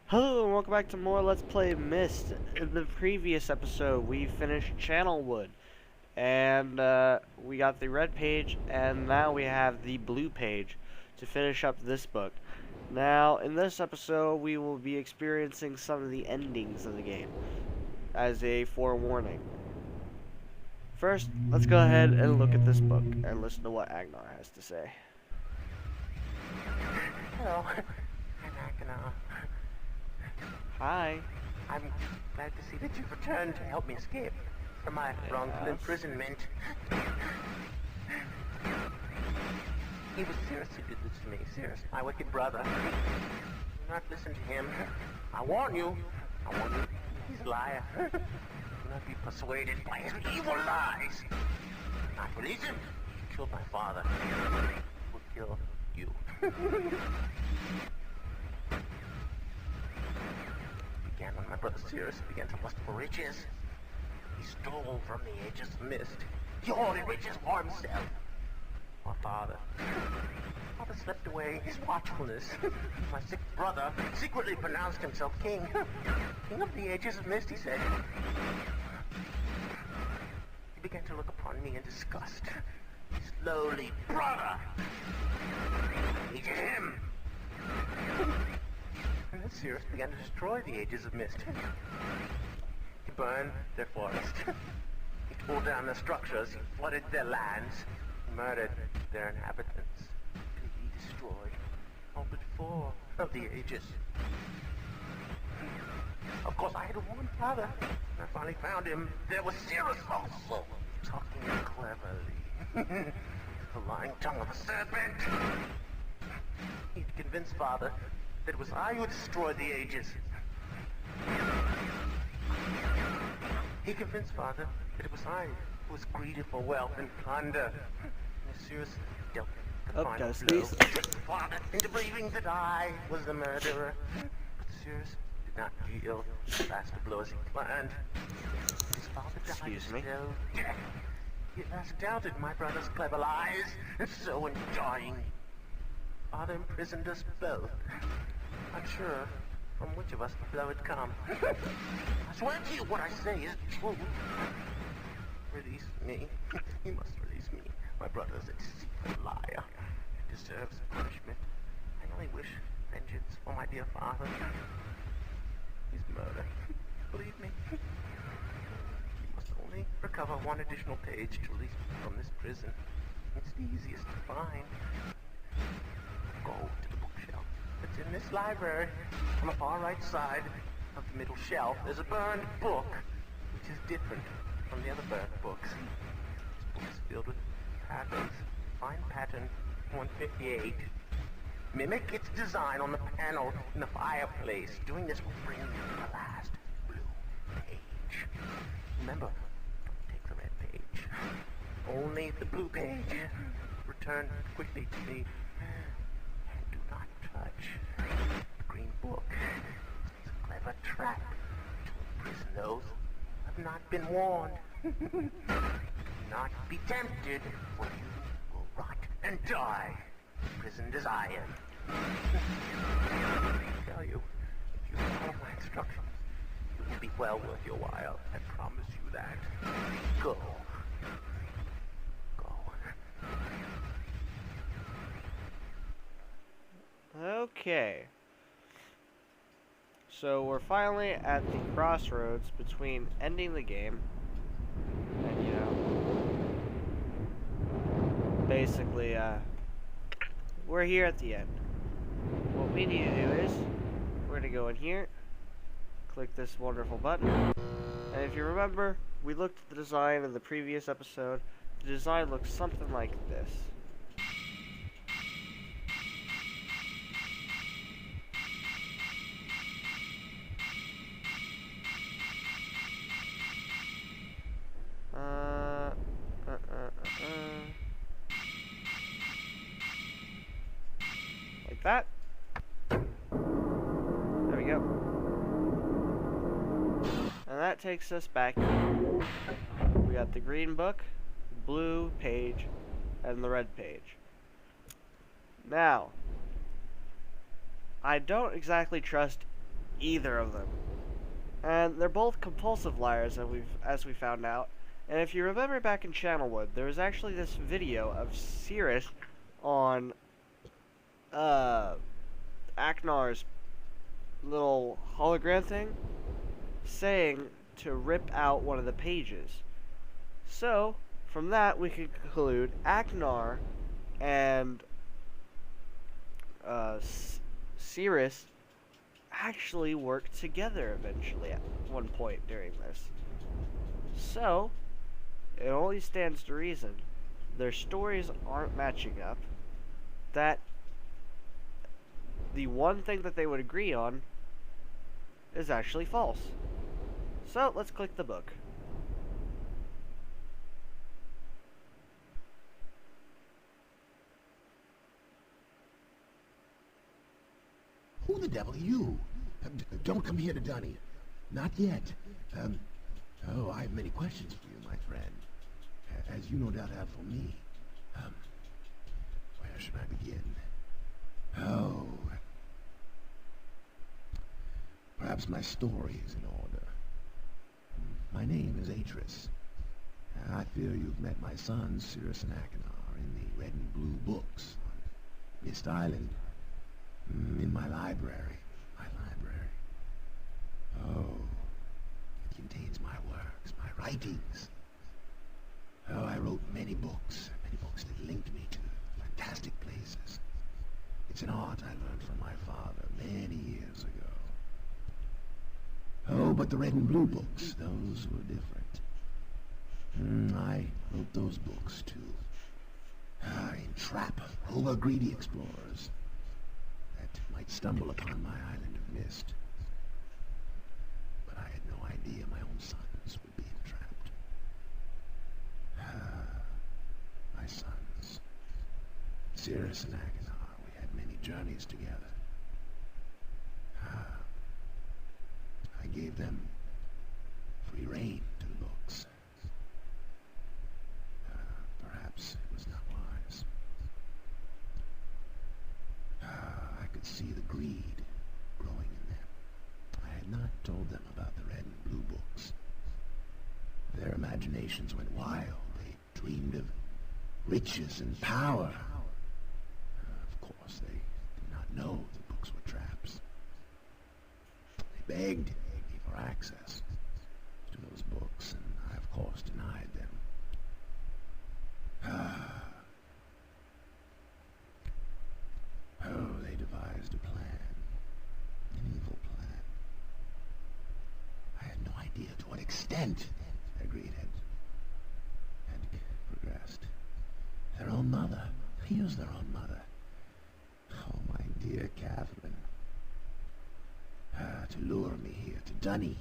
Hello and welcome back to more Let's Play Myst. In the previous episode, we finished Channelwood, and we got the red page, and now we have the blue page to finish up this book. Now, in this episode, we will be experiencing some of the endings of the game, as a forewarning. First, let's go ahead and look at this book, and listen to what Agnar has to say. Hello, I'm Agnar. Hi. I'm glad to see that you've returned to help me escape from my wrongful imprisonment. It was Cirrus who did this to me. Cirrus, my wicked brother. Do not listen to him. I warn you. He's a liar. Do not be persuaded by his evil lies. Do not release him. He killed my father. He will kill you. Began when my brother Cirrus began to lust for riches. He stole from the ages of Myst. He hoarded riches for himself. My father slept away his watchfulness. My sick brother secretly pronounced himself king. King of the ages of Myst, he said. He began to look upon me in disgust. His lowly brother. Hated him. And then Cirrus began to destroy the ages of Myst. He burned their forest. He tore down their structures. He flooded their lands. He murdered their inhabitants. He destroyed all but 4 of the ages. Of course, I had one father. I finally found him. There was Cirrus also, talking cleverly. The lying tongue of a serpent. He'd convince father that it was I who destroyed the ages. He convinced father that it was I who was greedy for wealth and plunder. And Cirrus dealt the final blow, tricked father into believing that I was the murderer. But Cirrus did not yield the last blow as he planned. His father died of slow death. He at last doubted my brother's clever lies, and so in dying, father imprisoned us both. Unsure from which of us the blow had come. I swear to you what I say is true. Release me. You must release me. My brother's a deceitful liar. He deserves punishment. I only wish vengeance for my dear father. His murder. Believe me. You must only recover one additional page to release me from this prison. It's the easiest to find. Go to the bookshelf. It's in this library. On the far right side of the middle shelf, there's a burned book, which is different from the other burned books. This book is filled with patterns. Find pattern 158. Mimic its design on the panel in the fireplace. Doing this will bring you to the last blue page. Remember, don't take the red page. Only the blue page. Return quickly to me. Do not touch the green book. It's a clever trap to imprison those who have not been warned. Do not be tempted, for you will rot and die, imprisoned as I am. I tell you, if you follow my instructions, it will be well worth your while. I promise you that. Go. Okay. So we're finally at the crossroads between ending the game and, basically, we're here at the end. What we need to do is, we're gonna go in here, click this wonderful button, and if you remember, we looked at the design in the previous episode. The design looks something like this. Like that. There we go. And that takes us back here. We got the green book, blue page, and the red page. Now, I don't exactly trust either of them. And they're both compulsive liars, as we found out. And if you remember back in Channelwood, there was actually this video of Cirrus on Aknar's little hologram thing saying to rip out one of the pages. So, from that we can conclude Aknar and Cirrus actually worked together eventually at one point during this. So, it only stands to reason their stories aren't matching up, that the one thing that they would agree on is actually false. So, let's click the book. Who the devil are you? Don't come here to Dunny. Not yet. Oh, I have many questions for you, my friend. As you no doubt have for me. Where should I begin? Oh. Perhaps my story is in order. My name is Atrus. I fear you've met my sons, Cirrus and Achenar, in the red and blue books on Myst Island. In my library. Oh, it contains my works, my writings. Oh, I wrote many books that linked me to fantastic places. It's an art I learned from my father many years ago. Oh, but the red and blue books, those were different. I wrote those books to entrap over-greedy explorers that might stumble upon my island of Myst. But I had no idea my own sons would be entrapped. My sons, Cirrus and Achenar, we had many journeys together. I gave them free rein to the books. Perhaps it was not wise. I could see the greed growing in them. I had not told them about the red and blue books. Their imaginations went wild. They dreamed of riches and power. Of course, they did not know the books were traps. They begged me for access to those books, and I, of course, denied them. Oh, they devised a plan. An evil plan. I had no idea to what extent their greed had progressed. Their own mother. They used their own mother. Oh, my dear Catherine. To lure me here to Dunny.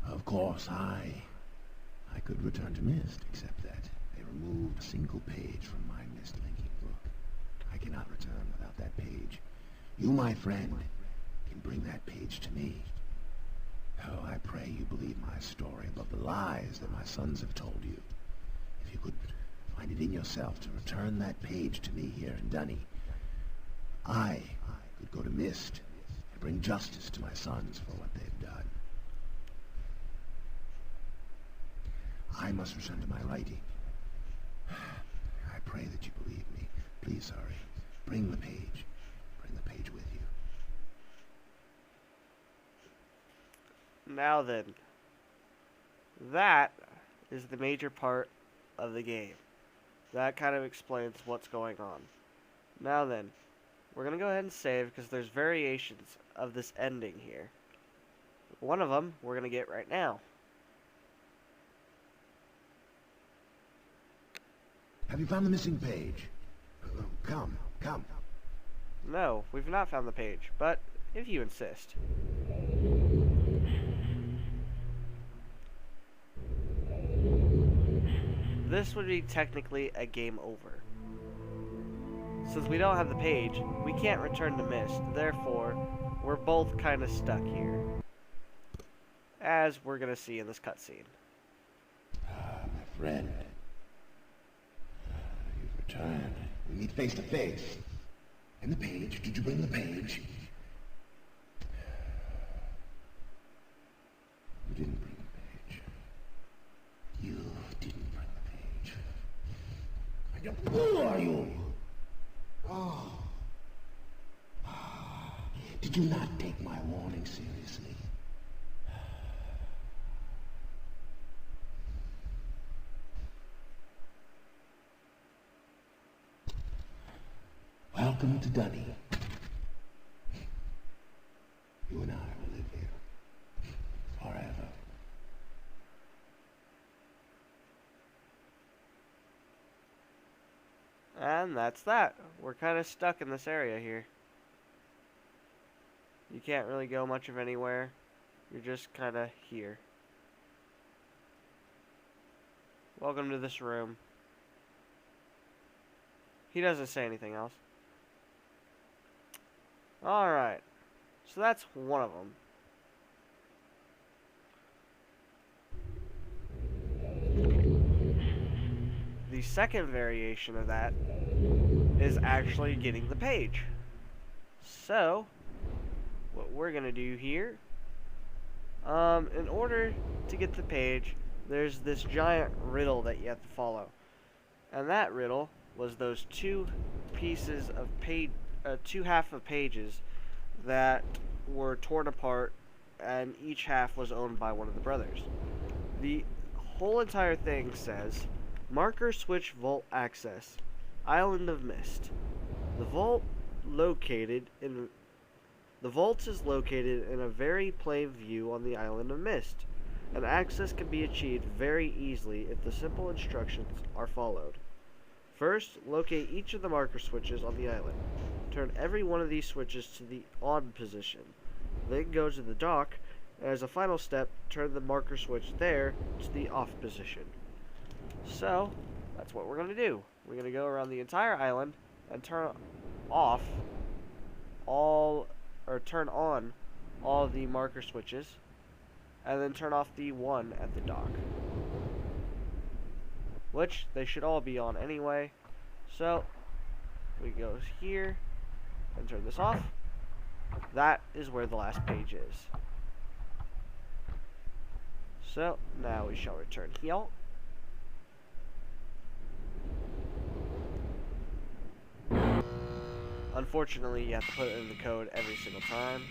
Of course, I could return to Myst, except that they removed a single page from my Myst linking book. I cannot return without that page. You, my friend, can bring that page to me. Oh, I pray you believe my story above the lies that my sons have told you. If you could find it in yourself to return that page to me here in Dunny, I could go to Myst and bring justice to my sons for what they've done. I must return to my writing. I pray that you believe me. Please hurry. Bring the page. Bring the page with you. Now then, that is the major part of the game. That kind of explains what's going on. Now then, we're going to go ahead and save because there's variations of this ending here. One of them we're going to get right now. Have you found the missing page? Come. No, we've not found the page, but if you insist. This would be technically a game over. Since we don't have the page, we can't return to Myst, therefore, we're both kind of stuck here. As we're going to see in this cutscene. My friend. You've returned. We meet face to face. And the page. Did you bring the page? Did you not take my warning seriously? Welcome to Dunny. You and I will live here forever. And that's that. We're kind of stuck in this area here. You can't really go much of anywhere. You're just kind of here. Welcome to this room. He doesn't say anything else. Alright. So that's one of them. The second variation of that is actually getting the page. So, what we're going to do here, in order to get the page, there's this giant riddle that you have to follow. And that riddle was those two pieces of two half of pages that were torn apart, and each half was owned by one of the brothers. The whole entire thing says, Marker Switch Vault Access, Island of Myst. The vault is located in a very plain view on the Island of Myst, and access can be achieved very easily if the simple instructions are followed. First, locate each of the marker switches on the island. Turn every one of these switches to the on position. Then go to the dock, and as a final step, turn the marker switch there to the off position. So, that's what we're going to do. We're going to go around the entire island and turn on all the marker switches, and then turn off the one at the dock, which they should all be on anyway. So we go here and turn this off. That is where the last page is. So now we shall return here. Unfortunately, you have to put it in the code every single time.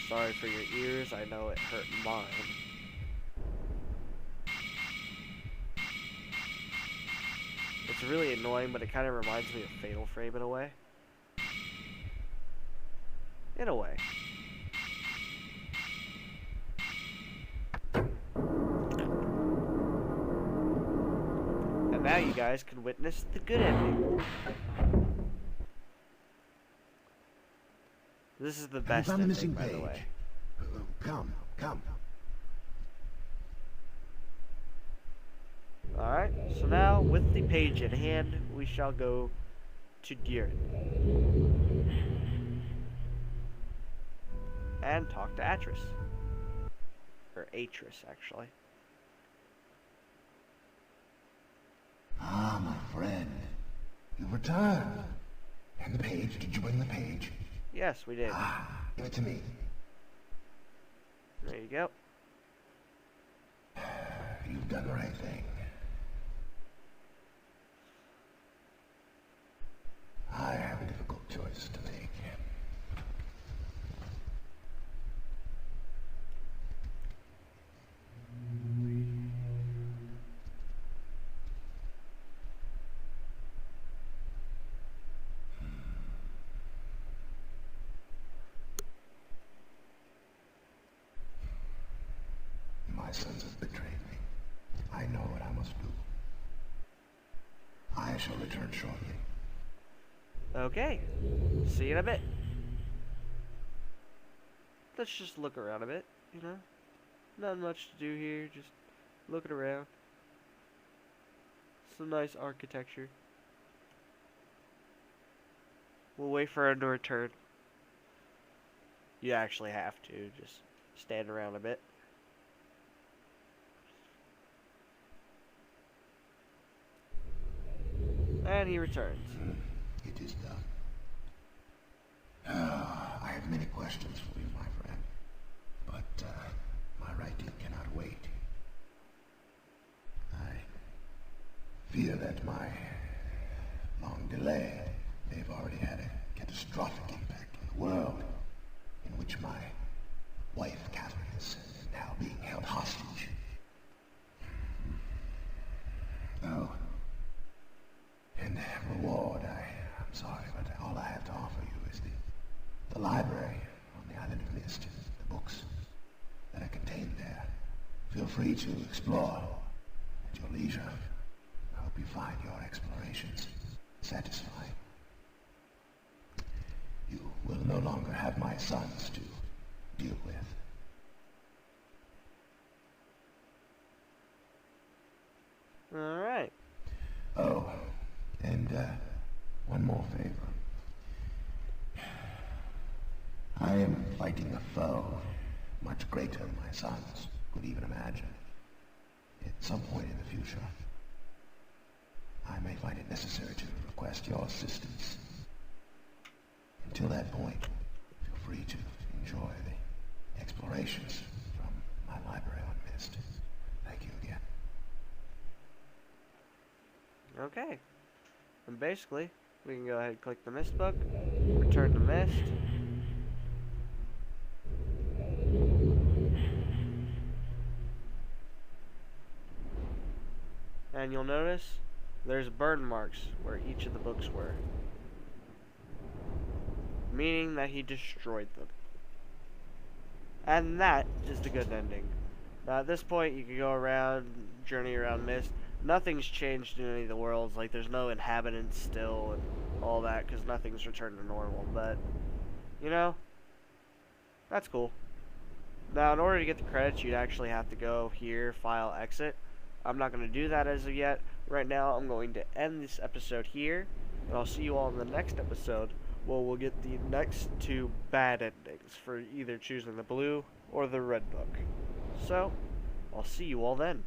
Sorry for your ears, I know it hurt mine. It's really annoying, but it kind of reminds me of Fatal Frame in a way. In a way. And now you guys can witness the good ending. This is the best ending, missing by the page. way. Come. Alright, so now with the page in hand, we shall go to Deeren and talk to Atrus. Or Atrus, actually. Ah, my friend. You returned. And the page, did you bring the page? Yes, we did. Ah, give it to me. There you go. You've done the right thing. I have a difficult choice to make. My sons have betrayed me. I know what I must do. I shall return shortly. Okay. See you in a bit. Let's just look around a bit, you know? Not much to do here, just looking around. Some nice architecture. We'll wait for him to return. You actually have to, just stand around a bit. And he returns. It is done. I have many questions for you, my friend. But, my writing cannot wait. I fear that my long delay may have already had a catastrophic impact on the world in which free to explore at your leisure. I hope you find your explorations satisfying. You will no longer have my sons to deal with. Alright. Oh, and one more favor. I am fighting a foe much greater than my sons could even imagine. At some point in the future, I may find it necessary to request your assistance. Until that point, feel free to enjoy the explorations from my library on Myst. Thank you again. Okay. And basically, we can go ahead and click the Myst book, return to Myst. And you'll notice there's burn marks where each of the books were, meaning that he destroyed them. And that is the good ending. Now at this point you can go around, journey around Myst. Nothing's changed in any of the worlds, like there's no inhabitants still and all that, because nothing's returned to normal, but, you know, that's cool. Now in order to get the credits you'd actually have to go here, file, exit. I'm not going to do that as of yet. Right now I'm going to end this episode here, and I'll see you all in the next episode where we'll get the next two bad endings for either choosing the blue or the red book. So, I'll see you all then.